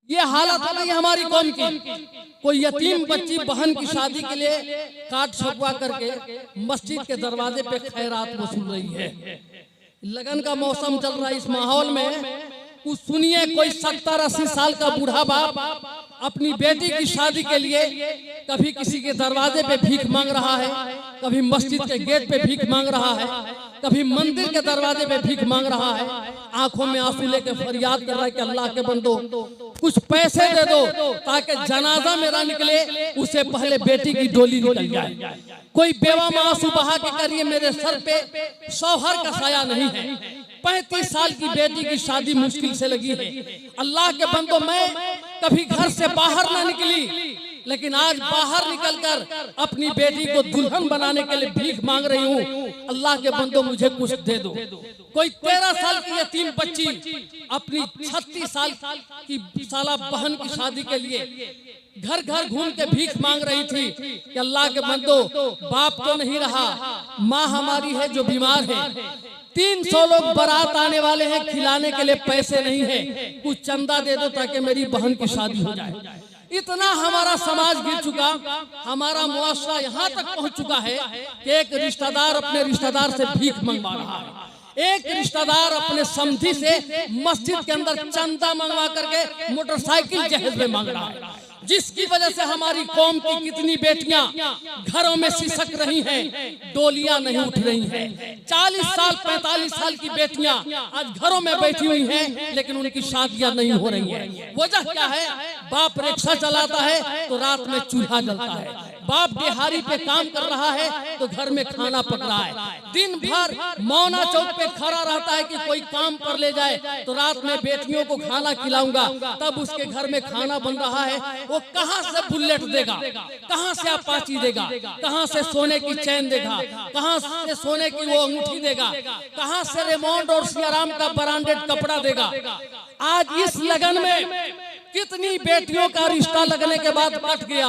ये हालत है नहीं हमारी कौम की। कोई यतीम बच्ची बहन की शादी के लिए कार्ड छपवा करके मस्जिद के दरवाजे पे खैरात वसूल रही है। लगन का मौसम चल रहा है, इस माहौल में कुछ सुनिए, कोई 70-80 साल का बूढ़ा बाप अपनी बेटी की शादी के लिए कभी किसी के दरवाजे पे भीख मांग रहा है, कभी मस्जिद के गेट पे भीख मांग रहा है, कभी मंदिर के दरवाजे पे भीख मांग रहा है। आंखों में आंसू लेके फरियाद कर रहा है कि अल्लाह के बंदो कुछ पैसे दे दो ताकि जनाजा मेरा निकले, उससे पहले बेटी की डोली निकल जाए। कोई बेवा में आंसू बहा के करिए, मेरे सर पे शौहर का साया नहीं है। 35 साल की बेटी की शादी मुश्किल से लगी है। अल्लाह के बंदो, मैं कभी घर से बाहर ना निकली, लेकिन आज बाहर निकलकर अपनी बेटी को दुल्हन बनाने के लिए भीख मांग रही हूँ। अल्लाह के बंदो मुझे कुछ दे दो। कोई 13 साल की यतीम बच्ची अपनी 36 साल की साला बहन की शादी के लिए घर घर घूम के भीख मांग रही थी कि अल्लाह के बंदो, बाप तो नहीं रहा, माँ हमारी है जो बीमार है, 300 लोग बारात आने वाले हैं, खिलाने के लिए पैसे नहीं है, कुछ चंदा दे दो ताकि मेरी बहन की शादी हो जाए। इतना हमारा समाज गिर चुका, हमारा मुआशरा यहाँ तक पहुँच चुका है कि एक रिश्तेदार अपने रिश्तेदार से भीख मंगवा रहा है, एक रिश्तेदार अपने समधी से मस्जिद के अंदर चंदा मंगवा करके मोटरसाइकिल जहेज में मांग रहा है, जिसकी वजह से हमारी कौम की कितनी बेटियां घरों में सिसक रही हैं, डोलियां नहीं उठ रही हैं। 40 साल 45 साल की बेटियां आज घरों में बैठी हुई हैं, लेकिन उनकी शादियां नहीं हो रही हैं। वजह क्या है? बाप रिक्शा चलाता है तो रात में चूल्हा जलता है, बाप दिहाड़ी पे काम कर रहा है तो घर में खाना पक रहा है, दिन भर मौना चौक पे खड़ा रहता है कि कोई काम पर ले जाए तो रात में बेटियों को खाना खिलाऊंगा, तब उसके घर में खाना बन रहा है। वो कहां से बुलेट देगा, कहां से अपाची देगा, कहां से सोने की चैन देगा, कहां से सोने की वो अंगूठी देगा, कहां से रेमोंड और सियाराम का ब्रांडेड कपड़ा देगा। आज इस लगन में कितनी बेटियों का रिश्ता लगने के बाद कट गया,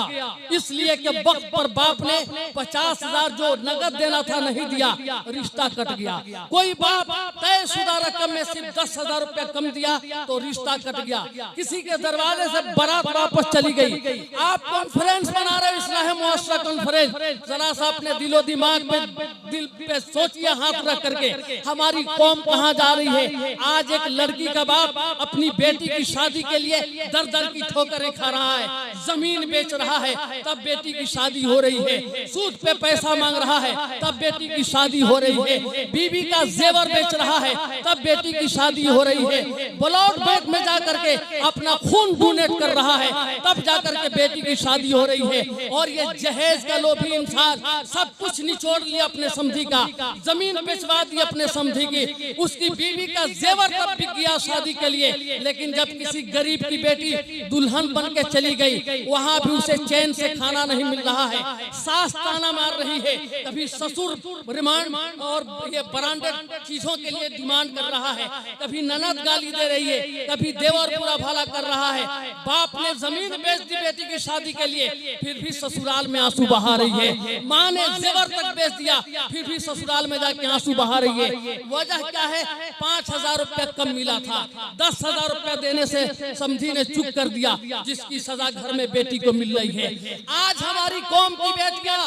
इसलिए कि वक्त पर बाप ने 50,000 जो नगद देना था नहीं दिया, रिश्ता कट गया। कोई बाप तयशुदा रकम में सिर्फ 10,000 रुपया कम दिया तो रिश्ता कट गया। किसी के दरवाजे से बारात वापस चली गई। आप कॉन्फ्रेंस बना रहे हो, इस्लाह मुआशरा कॉन्फ्रेंस, जरा सा अपने दिलो दिमाग पे दिल पे सोचिए हाथ रख करके, हमारी कौम कहाँ जा रही है। आज एक लड़की का बाप अपनी बेटी की शादी के लिए दर दर की ठोकरें खा रहा है, जमीन बेच रहा है, तब बेटी की शादी हो रही है, सूद पे पैसा मांग रहा है, तब बेटी की शादी हो रही है, बीवी का जेवर बेच रहा है, तब बेटी की शादी हो रही है, ब्लड बैंक में जाकर के अपना खून डोनेट कर रहा है, तब जाकर के बेटी की शादी हो रही है। और ये जहेज का लोभी इंसान सब कुछ निचोड़ लिया अपने समधी का, जमीन बेचवा दी अपने समधी की, उसकी बीवी का जेवर तब बिक गया शादी के लिए। लेकिन जब किसी गरीब की बेटी दुल्हन बन के चली गई, वहाँ भी उसे चैन से खाना नहीं मिल रहा है, सास ताना मार रही है, कभी ससुर रिमांड और ये ब्रांडेड चीजों के लिए डिमांड कर रहा है, कभी ननद गाली दे रही है, कभी देवर बुरा भला कर रहा है। बाप ने जमीन बेच दी बेटी की शादी के लिए, फिर भी ससुराल में आंसू बहा रही है। माँ ने जेवर तक बेच दिया, फिर भी ससुराल में जाके आंसू बहा रही है। वजह क्या है? 5,000 रुपया कम मिला था, 10,000 रुपया देने से समझी ने चुप कर दिया, जिसकी सजा घर में बेटी को मिल रही है। आज हमारी कौम की बेटियां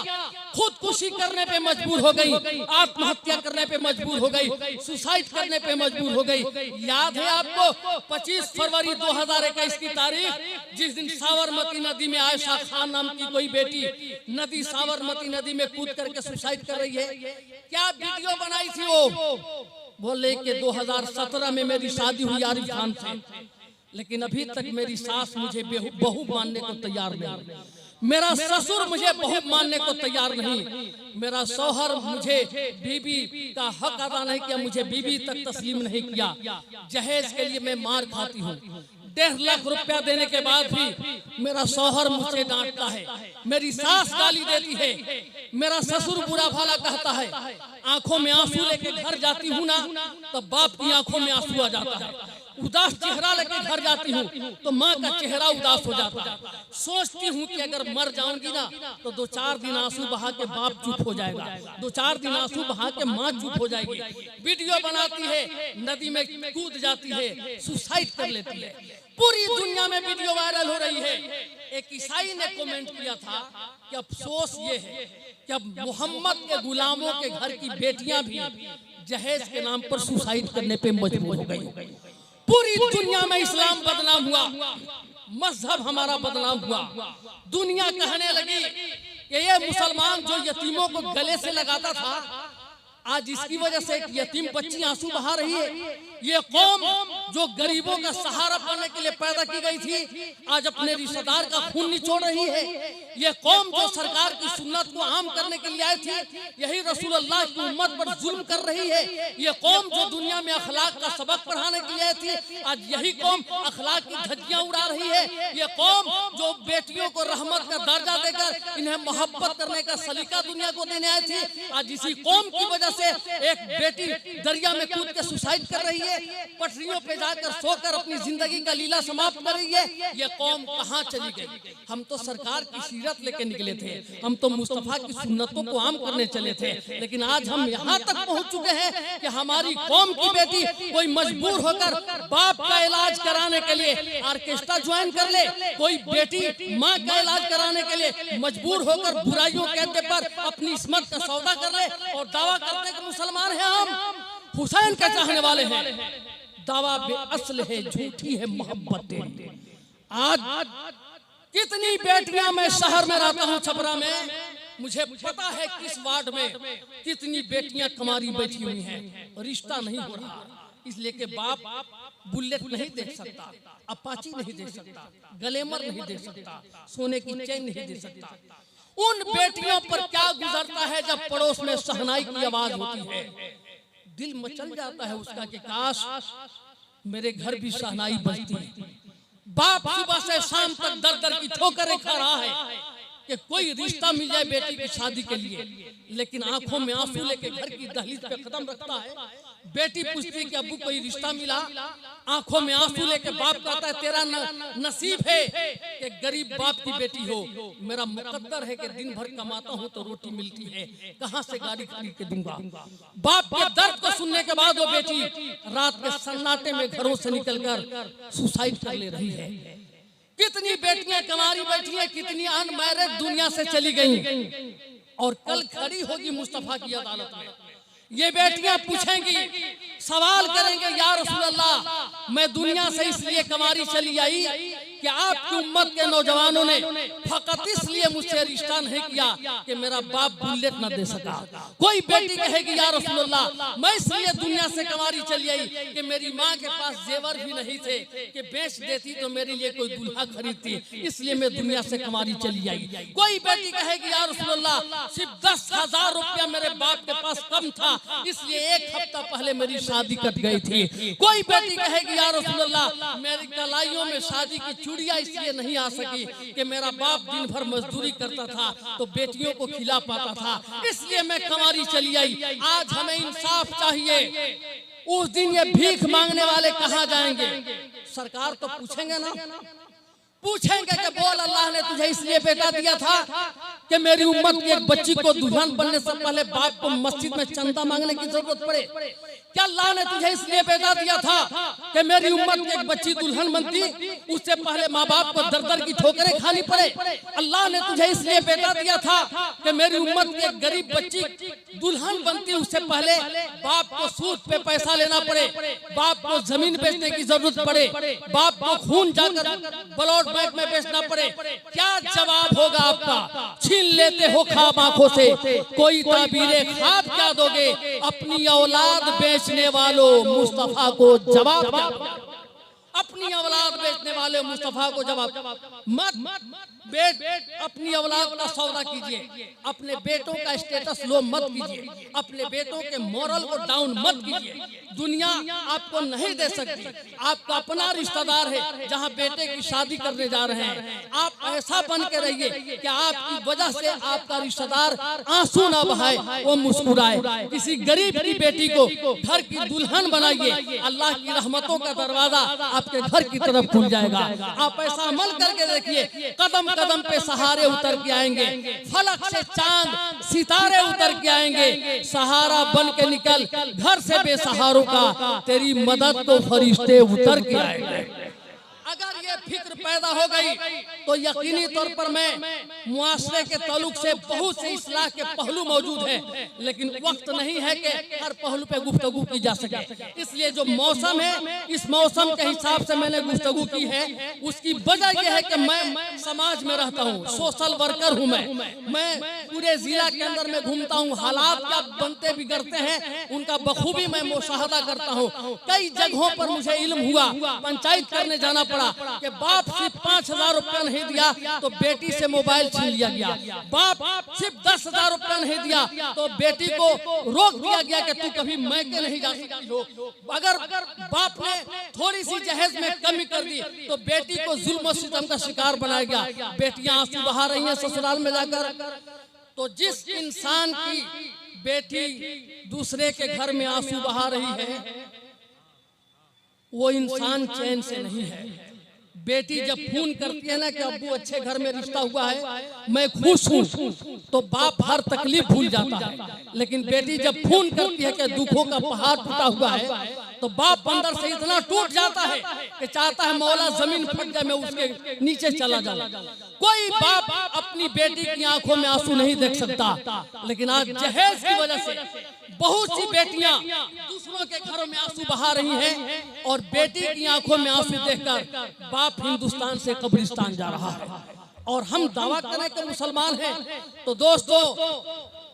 खुदकुशी करने पे मजबूर हो गई, आत्महत्या करने पे मजबूर हो गई, सुसाइड करने पे मजबूर हो गई। याद है आपको 25 फरवरी 2021 की तारीख, जिस दिन साबरमती नदी में आयशा खान नाम की कोई बेटी नदी साबरमती नदी में कूद करके सुसाइड कर रही है। क्या वीडियो बनाई थी वो? बोले कि 2017 में मेरी शादी हुई आरिफ खान से, लेकिन अभी तक मेरी सास मुझे बहू मानने को तैयार नहीं, मेरा ससुर मुझे बहू मानने को तैयार नहीं, मेरा शौहर मुझे बीबी का हक अदा नहीं किया, मुझे बीबी तक तस्लीम नहीं किया। जहेज के लिए मैं मार खाती हूँ, 1.5 लाख रुपया देने के बाद भी मेरा शौहर मुझसे डांटता है, मेरी सास गाली देती है, मेरा ससुर बुरा भला कहता है। आंखों में आंसू लेके घर जाती हूँ ना, तब बाप की आंखों में आंसू आ जाता है। उदास चेहरा लेके घर जाती हूँ तो माँ का चेहरा उदास हो जाता है। सोचती हूँ कि अगर मर जाऊंगी ना तो 2-4 दिन आंसू बहा के बाप चुप हो जाएगा, 2-4 दिन आंसू बहा के माँ चुप हो जाएगी। वीडियो बनाती है, नदी में कूद जाती है, सुसाइड कर लेती है। पूरी दुनिया में वीडियो वायरल हो रही है। एक ईसाई ने कमेंट किया था कि अफसोस ये है कि अब मोहम्मद के गुलामों के घर की बेटियां भी जहेज के नाम पर सुसाइड करने पे मजबूर हो गई। पूरी दुनिया में इस्लाम बदनाम हुआ, मजहब हमारा बदनाम हुआ। दुनिया कहने लगी कि ये मुसलमान जो यतीमों को गले से लगाता था, आज इसकी वजह से एक यतीम बच्ची आंसू बहा रही है। ये कौम जो गरीबों का सहारा बनने के लिए पैदा की गई थी, आज अपने रिश्तेदार का खून निचोड़ रही है। ये कौम जो सरकार की सुन्नत को आम करने के लिए आई थी, यही रसूलुल्लाह की उम्मत पर जुल्म कर रही है। ये कौम जो दुनिया में अखलाक का सबक पढ़ाने के लिए आई थी, आज यही कौम अखलाक की धज्जियां उड़ा रही है। ये कौम जो बेटियों को रहमत का दर्जा देकर इन्हें मोहब्बत करने का सलीका दुनिया को देने आई थी, आज इसी कौम की वजह से एक बेटी दरिया में कूद के सुसाइड कर रही है, पटरियों पे जाकर सोकर अपनी जिंदगी का लीला समाप्त कर रही है। ये कौम कहां चली गई? हम तो सरकार की सीरत लेके निकले थे, हम तो मुस्तफा की सुन्नतों को आम करने चले थे, लेकिन आज हम यहां तक पहुंच चुके हैं कि हमारी कौम की बेटी कोई मजबूर होकर बाप का इलाज कराने के लिए ऑर्केस्ट्रा ज्वाइन कर ले, कोई बेटी माँ का इलाज कराने के लिए मजबूर होकर बुराइयों के अड्डे पर अपनी इस्मत का सौदा कर ले और दावा करते कि मुसलमान हैं, हम हुसैन के चाहने वाले हैं। दावा बेअसल है, झूठी है मोहब्बत तेरी। आज कितनी बेटियां, मैं शहर में रहता हूं छपरा में, मुझे पता है किस वार्ड में कितनी बेटियां कमारी बैठी हुई हैं, रिश्ता नहीं हो रहा, इसलिए कि बाप बुलेट नहीं देख सकता, अपाची नहीं दे सकता, ग्लैमर नहीं दे सकता, सोने की चेन नहीं दे सकता। उन बेटियों पर क्या गुजरता है जब पड़ोस में शहनाई की आवाज होती है, दिल मचल जाता है उसका कि काश मेरे घर भी शहनाई बजती। बाप सुबह से शाम तक दर दर की ठोकरें खा रहा है कि कोई रिश्ता मिल जाए बेटी की शादी के लिए, लेकिन आंखों में आंसू लेके घर की दहलीज पे कदम रखता है। बेटी पूछती है कि अब्बू कोई रिश्ता मिला, आंखों में आंसू लेके बाप कहता है तेरा नसीब है कि गरीब बाप की बेटी हो, मेरा मुकद्दर है कि दिन भर कमाता हूँ तो रोटी मिलती है, कहाँ से गाड़ी खरीद के दूंगा। बाप के दर्द को सुनने के बाद वो बेटी रात के सन्नाटे में घरों से निकलकर सुसाइड कर ले रही है। कितनी बेटियां कमारी बैठी है, कितनी अनमैरिड दुनिया से चली गई और कल खड़ी होगी मुस्तफा की अदालत में। ये बेटियां पूछेंगी, सवाल करेंगे, या रसूल अल्लाह मैं दुनिया से इसलिए कमारी चली आई कि आपकी उम्मत के नौजवानों ने फकत इसलिए मुझसे रिश्ता नहीं किया कि मेरा बाप बुलेट न दे सका। कोई बेटी कहेगी, या रसूल अल्लाह मैं इसलिए दुनिया से कमारी चली आई कि मेरी माँ के पास जेवर भी नहीं थे कि बेच देती तो मेरे लिए कोई दूल्हा खरीदती, इसलिए मैं दुनिया से कमारी चली आई। कोई बेटी कहेगी, या रसूल अल्लाह सिर्फ 10,000 रुपया मेरे बाप के पास कम था, इसलिए 1 हफ्ता पहले मेरी शादी कट गई थी। कोई बेटी कहेगी, या रसूल अल्लाह मेरी कलाइयों में शादी की चूड़ियां इसलिए नहीं आ सकी कि मेरा बाप दिन भर मजदूरी करता था तो बेटियों को खिला पाता था, इसलिए मैं कमारी चली आई। आज हमें इंसाफ चाहिए। उस दिन ये भीख मांगने वाले कहाँ जाएंगे? सरकार तो पूछेंगे ना, पूछेंगे कि बोल अल्लाह ने तुझे इसलिए बेटा दिया था कि मेरी उम्मत की एक बच्ची को दुल्हन बनने से पहले बाप को मस्जिद में चंदा मांगने की जरूरत पड़े? क्या अल्लाह ने तुझे इसलिए बेटा दिया था कि मेरी उम्मत की एक बच्ची दुल्हन बनती उससे पहले माँ बाप को दर दर की ठोकरें खानी पड़े? अल्लाह ने तुझे इसलिए बेटा दिया था कि मेरी उम्मत की एक गरीब बच्ची दुल्हन बनती उससे पहले बाप को सूद पे पैसा लेना पड़े, बाप को जमीन बेचने की जरूरत पड़े, बाप को खून जाकर ब्लड बैंक में बेचना पड़े? क्या जवाब होगा आपका? छीन लेते हो ख्वाब आंखों से, कोई ताबीरे ख्वाब क्या दोगे? अपनी औलाद बेचने वालों मुस्तफा को जवाब क्या? अपनी औलाद बेचने वाले मुस्तफा को जवाब मत अपनी औलाद का सौदा कीजिए, अपने बेटों का स्टेटस लो मत कीजिए, अपने बेटों के मोरल को डाउन मत कीजिए। दुनिया आपको नहीं दे सकती, आपका अपना रिश्तेदार है जहां बेटे की शादी करने जा रहे हैं, आप ऐसा बन के रहिए कि आपकी वजह से आपका रिश्तेदार आंसू ना बहाए, वो मुस्कुराए। किसी गरीब की बेटी को घर की दुल्हन बनाइए, अल्लाह की रहमतों का दरवाजा आपके घर की तरफ खुल जाएगा। आप ऐसा अमल करके देखिए, कदम कदम पे सहारे उतर के आएंगे, फलक से चांद सितारे उतर के आएंगे। सहारा बन के निकल घर से बेसहारों का, तेरी मदद को फरिश्ते उतर के आएंगे। अगर फिक्र पैदा हो गई तो यकीनी तौर पर मैं मुआशरे के ताल्लुक से बहुत से इस्लाह के पहलू मौजूद हैं, लेकिन वक्त नहीं है कि हर पहलू पे गुफ्तगू की जा सके। इसलिए जो मौसम है, इस मौसम के हिसाब से मैंने गुफ्तगू की है। उसकी वजह यह है कि मैं समाज में रहता हूँ, सोशल वर्कर हूँ। मैं पूरे जिला के अंदर में घूमता हूँ, हालात क्या बनते बिगड़ते हैं उनका बखूबी मैं मुशाहदा करता हूँ। कई जगहों पर मुझे इल्म हुआ, पंचायत करने जाना पड़ा कि बाप सिर्फ 5,000 रुपया नहीं दिया तो बेटी से मोबाइल छीन लिया गया, बाप सिर्फ 10,000 रुपया नहीं दिया तो बेटी को रोक दिया गया कि तू कभी मैके नहीं जा सकती हो। अगर बाप ने थोड़ी सी जहेज में कमी कर दी तो बेटी को जुल्म सितम का शिकार बनाया गया। बेटियां आंसू बहा रही हैं ससुराल में जाकर। तो जिस इंसान की बेटी दूसरे के घर में आंसू बहा रही है वो इंसान चैन से नहीं है। बेटी जब फोन करती है ना कि अब्बू अच्छे घर में रिश्ता हुआ है, मैं खुश हूँ, तो बाप हर तकलीफ भूल जाता है। लेकिन बेटी जब फोन करती है कि दुखों का पहाड़ टूटा हुआ है तो बाप अंदर से इतना टूट जाता है कि चाहता है मौला जमीन फट जाए मैं उसके नीचे चला जाऊं। कोई बाप अपनी बेटी की आंखों में आंसू नहीं देख सकता, लेकिन आज जहेज की वजह से बहुत सी बेटियां दूसरों के घरों में आंसू बहा रही हैं और बेटी की आंखों में आंसू देखकर बाप हिंदुस्तान से कब्रिस्तान जा रहा है। और हम दावा करें कि मुसलमान हैं तो दोस्तों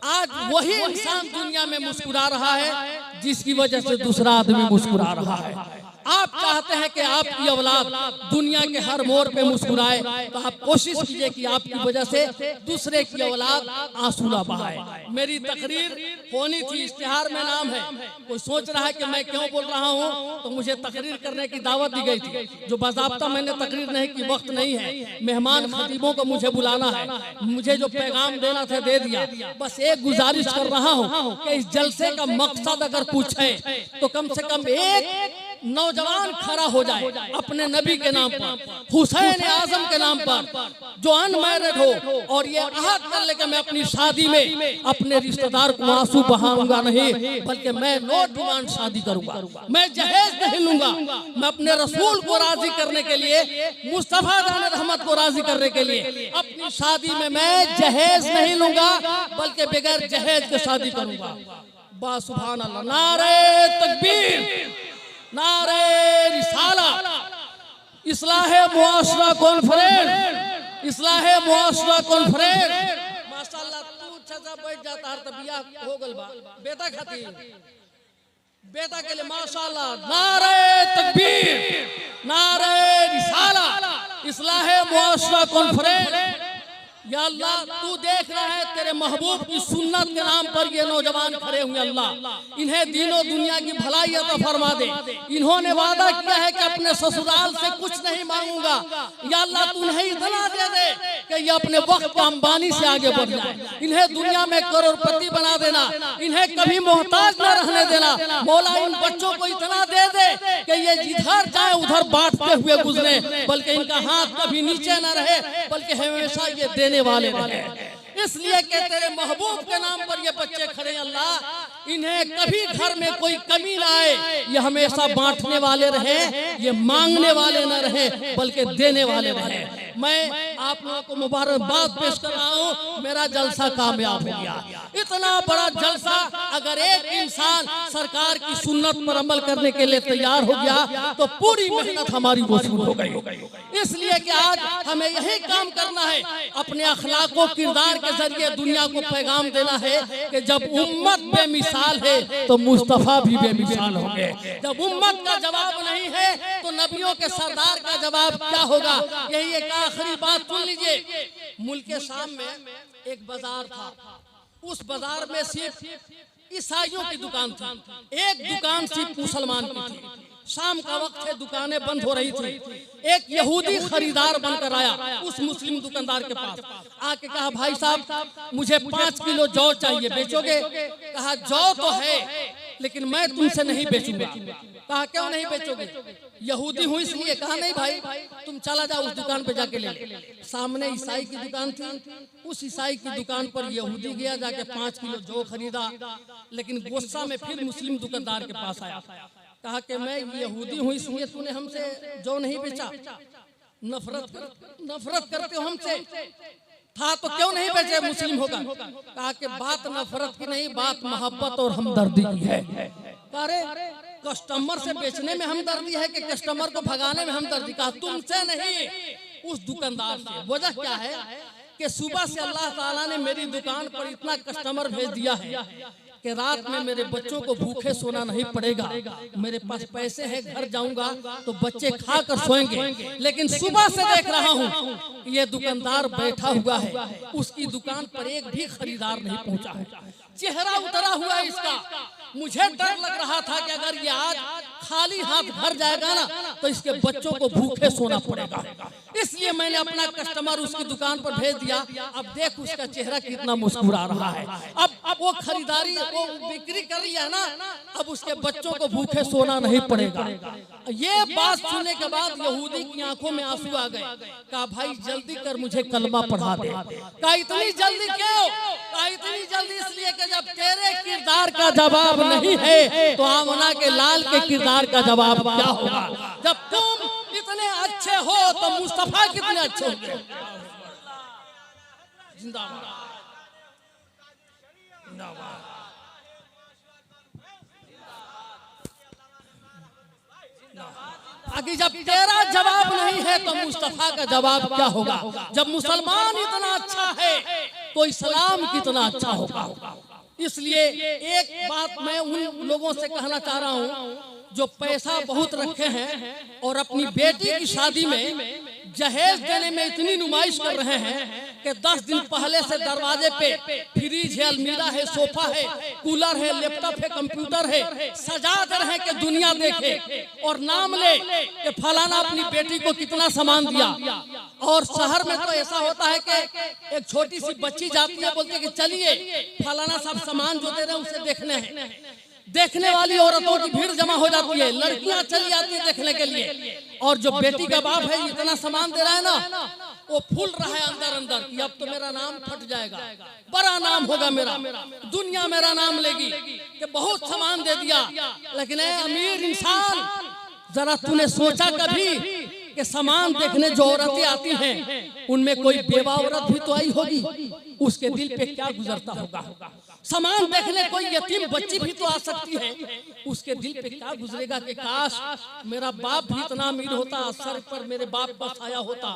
आज वही इंसान दुनिया में मुस्कुरा रहा है जिसकी वजह से दूसरा आदमी मुस्कुरा रहा है। आप चाहते हैं कि आपकी औलाद दुनिया के हर मोड़ पे मुस्कुराए तो आप कोशिश कीजिए कि आपकी वजह से दूसरे की औलाद आंसू ना बहाए। मेरी तकरीर होनी थी, इश्तिहार में नाम है। कोई सोच रहा है कि मैं क्यों बोल रहा हूँ, तो मुझे तकरीर करने की दावत दी गई थी, जो बाज़ाब्ता मैंने तकरीर नहीं की, वक्त नहीं है। मेहमान खतीबों को मुझे बुलाना है, मुझे जो पैगाम देना था दे दिया। बस एक गुजारिश कर रहा हूँ कि इस जलसे का मकसद अगर कुछ है तो कम से कम एक नौजवान खड़ा हो जाए अपने नबी के नाम पर, हुसैन आजम के नाम पर, जो अनमैरिड हो और ये अहद कर ले कि मैं अपनी शादी में अपने रिश्तेदार को आंसू बहाऊंगा नहीं, बल्कि मैं नो डिमांड शादी करूंगा, मैं जहेज नहीं लूंगा। मैं अपने रसूल को राजी करने के लिए, मुस्तफा जान रहमत को राजी करने के लिए अपनी शादी में मैं जहेज नहीं लूंगा बल्कि बगैर जहेज के शादी करूंगा। बा सुभान अल्लाह, नारे तकबीर, नारे रिसाला, इस्लाहे मुआशरा कॉन्फ्रेंस, इस्लाहे मुआशरा कॉन्फ्रेंस। माशाअल्लाह तू अच्छा बैठ जाता है तबिया हो गल बा बेटा खातिर, बेटा के लिए माशाअल्लाह। नारे तकबीर, नारे रिसाला, इस्लाहे मुआशरा कॉन्फ्रेंस। या अल्लाह तू देख रहा है तेरे महबूब की सुन्नत के नाम पर ये नौजवान खड़े हुए, अल्लाह इन्हें दीनों दुनिया की भलाई अता फरमा दे। इन्होंने वादा किया है कि अपने ससुराल से कुछ नहीं मांगूंगा। या अल्लाह तू इन्हें इतना दे दे कि ये अपने वक्त का अंबानी से आगे बढ़ जाए। इन्हें दुनिया में करोड़पति बना देना, इन्हें कभी मोहताज न रहने देना। मौला इन बच्चों को इतना दे दे कि ये जिधर जाए उधर बांटते हुए गुजरे, बल्कि इनका हाथ कभी नीचे न रहे, बल्कि हमेशा ये देने वाले रहे। इसलिए कि तेरे महबूब के नाम पर ये बच्चे खड़े, अल्लाह इन्हें कभी घर में कोई कमी ना आए, ये हमेशा बांटने वाले रहे, ये मांगने वाले न रहे बल्कि देने वाले रहे। मैं आप लोगों को मुबारकबाद पेश कर रहा हूँ, मेरा जलसा कामयाब हो गया। इतना बड़ा जलसा अगर एक इंसान सरकार की सुन्नत पर अमल करने के लिए तैयार हो गया तो पूरी मेहनत हमारी वसूल हो गई। इसलिए कि आज हमें यही काम करना है, अपने अखलाक व किरदार के जरिए दुनिया को पैगाम देना है कि जब उम्मत बेमिसाल है तो मुस्तफा भी बेमिसाल होंगे। जब उम्मत का जवाब नहीं है तो नबियों के सरदार का जवाब क्या होगा। यही एक आखिरी बात सुन लीजिए। मुल्क शाम में एक बाजार था, उस बाजार में सिर्फ ईसाइयों की दुकान थी, एक दुकान सिर्फ मुसलमान की थी। शाम का वक्त है, दुकानें बंद हो रही थी। एक यहूदी खरीदार बनकर आया उस मुस्लिम दुकानदार के पास, आके कहा भाई साहब मुझे 5 किलो जौ चाहिए, बेचोगे? कहा जौ तो है लेकिन मैं तुमसे नहीं बेचूंगा। कहा क्यों नहीं बेचोगे? यहूदी हूँ इसलिए। कहा नहीं भाई तुम चला जाओ उस दुकान पे जाके ले। सामने ईसाई की दुकान थी, उस ईसाई की दुकान पर यहूदी गया, जाके 5 किलो जौ खरीदा। लेकिन गुस्सा में फिर मुस्लिम दुकानदार के पास आया, कहा कि मैं यहूदी हूँ इसलिए तूने हमसे जौ नहीं बेचा। नफरत करते हो हमसे, था तो क्यों नहीं बेचे मुस्लिम होगा। कहा कि बात नफरत की नहीं, बात मोहब्बत और हमदर्दी की है। अरे कस्टमर से बेचने में हमदर्दी है कि कस्टमर को भगाने में हमदर्दी। कहा तुमसे नहीं, उस दुकानदार से। वजह क्या है कि सुबह से अल्लाह ताला ने मेरी दुकान पर इतना कस्टमर भेज दिया है कि रात में मेरे बच्चों को भूखे सोना नहीं पड़ेगा। मेरे पास पैसे हैं, घर जाऊंगा तो बच्चे खा कर सोएंगे। लेकिन सुबह से देख रहा हूँ ये दुकानदार बैठा हुआ है, उसकी दुकान पर एक भी खरीदार नहीं पहुंचा है। चेहरा उतरा हुआ इसका। मुझे डर लग रहा था कि अगर ये आज खाली हाथ घर जाएगा ना तो इसके बच्चों को भूखे सोना पड़ेगा। इसलिए मैंने अपना कस्टमर उसकी दुकान पर भेज दिया। अब देख उसका चेहरा कितना मुस्कुरा रहा है। अब वो खरीदारी, वो बिक्री कर रही है ना, अब उसके बच्चों को भूखे सोना नहीं पड़ेगा। ये बात सुनने के बाद यहूदी की आंखों में आंसू आ गए। कहा भाई जल्दी कर, मुझे कलमा पढ़ा दे। कहा इतनी जल्दी क्यों? कहा इतनी जल्दी इसलिए कि जब तेरे किरदार का जवाब नहीं है तो आमना के लाल के किरदार का जवाब क्या होगा। जब तुम इतने अच्छे हो तो मुस्तफा कितने अच्छे होंगे। जिंदाबाद जिंदाबाद। आगे जब तेरा जवाब नहीं है तो मुस्तफा का जवाब क्या होगा। जब मुसलमान इतना अच्छा है तो इस्लाम कितना अच्छा होगा। इसलिए एक बात मैं उन लोगों से कहना चाह रहा हूँ जो पैसा बहुत रखे हैं और अपनी बेटी की शादी में जहेज देने में इतनी नुमाइश कर रहे हैं कि 10 दिन पहले से दरवाजे पे फ्रिज है, अलमीरा है, सोफा है, कूलर है, लैपटॉप है, कंप्यूटर है, सजा दे रहे हैं कि दुनिया देखे और नाम ले कि फलाना अपनी बेटी को कितना सामान दिया। और शहर में तो ऐसा होता है कि एक छोटी सी बच्ची जाती है, बोलती है कि चलिए फलाना सब सामान जो दे रहे हैं उसे देखने हैं। देखने वाली औरतों की भीड़ जमा हो जाती है, लड़कियां चली जाती है देखने के लिए। और जो बेटी का बाप है इतना सामान दे रहा है ना, वो फूल रहा है अंदर अंदर कि अब तो मेरा नाम फट जाएगा, बड़ा नाम होगा मेरा, दुनिया मेरा नाम लेगी कि बहुत सामान दे दिया। लेकिन अमीर इंसान, जरा तूने सोचा कभी कि सामान देखने जो औरतें आती हैं उनमें कोई बेवा औरत भी तो आई होगी, उसके दिल पे क्या गुजरता होगा। सामान देखने कोई यतीम बच्ची भी तो आ सकती है, उसके दिल पे क्या गुजरेगा कि काश मेरा बाप भी इतना अमीर होता, सर पर मेरे बाप का साया होता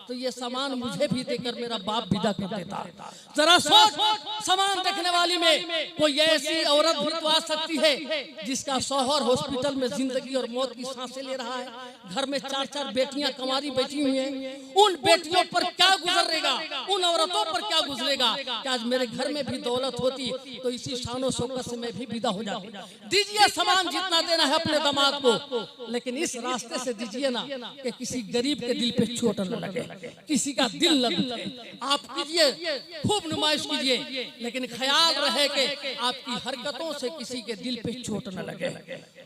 तो ये सामान मुझे भी देकर मेरा बाप विदा कर देता। जरा सोच, सामान देखने वाली में कोई ऐसी औरत भी तो आ सकती है जिसका शौहर हॉस्पिटल में जिंदगी और मौत की सांसें ले रहा है, घर में 4-4 बेटियां कंवारी बैठी हुई हैं। उन बेटियों पर क्या गुजरेगा, उन औरतों पर क्या गुजरेगा कि आज मेरे घर में भी दौलत होती तो इसी शानो शौकत से मैं भी विदा हो जाती। दीजिए सामान जितना देना है अपने दामाद को, लेकिन इस रास्ते से दीजिए ना कि किसी गरीब के दिल पे चोट न लगे, किसी का दिल न दुखे। आप कीजिए, खूब नुमाइश कीजिए, लेकिन ख्याल रहे कि आपकी हरकतों से किसी के दिल पे चोट न लगे।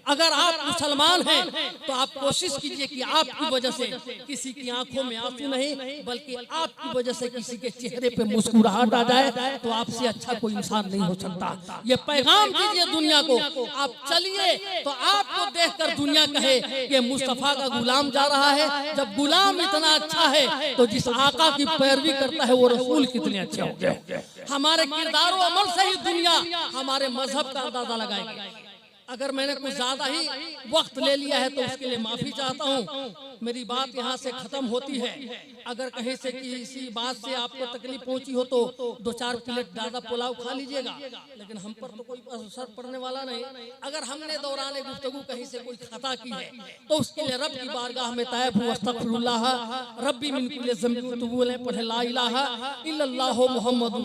अगर आप मुसलमान हैं तो आप कोशिश कीजिए कि आपकी वजह से किसी की आंखों में आंसू नहीं, बल्कि आपकी वजह से किसी के चेहरे पे मुस्कुराहट आ जाए तो आपसे अच्छा कोई इंसान नहीं हो सकता। ये पैगाम दीजिए दुनिया को। आप चलिए तो आपको देखकर दुनिया कहे कि मुस्तफा का गुलाम जा रहा है। जब गुलाम इतना अच्छा है तो जिस आका की पैरवी करता है वो रसूल कितने अच्छे होंगे। हमारे किरदार और अमल से ही दुनिया हमारे मजहब का अंदाजा लगाएगी। अगर मैंने कुछ ज्यादा ही वक्त ले लिया है तो उसके लिए माफी चाहता हूँ। मेरी बात यहाँ से खत्म होती है। अगर कहीं से किसी बात से आपको तकलीफ पहुंची हो तो 2-4 प्लेट ज्यादा पुलाव खा लीजिएगा, लेकिन हम पर तो कोई असर पड़ने वाला नहीं। अगर हमने दौरान गुफ्तगू कहीं से कोई खता की है तो उसके लिए रब की बारगाह में तैब हूँ, अस्तगफिरुल्लाह रब्बी मिन कुल्ली ज़ंबिन व अतूबु इलैह, पढ़े ला इलाहा इल्लल्लाहु मुहम्मदुर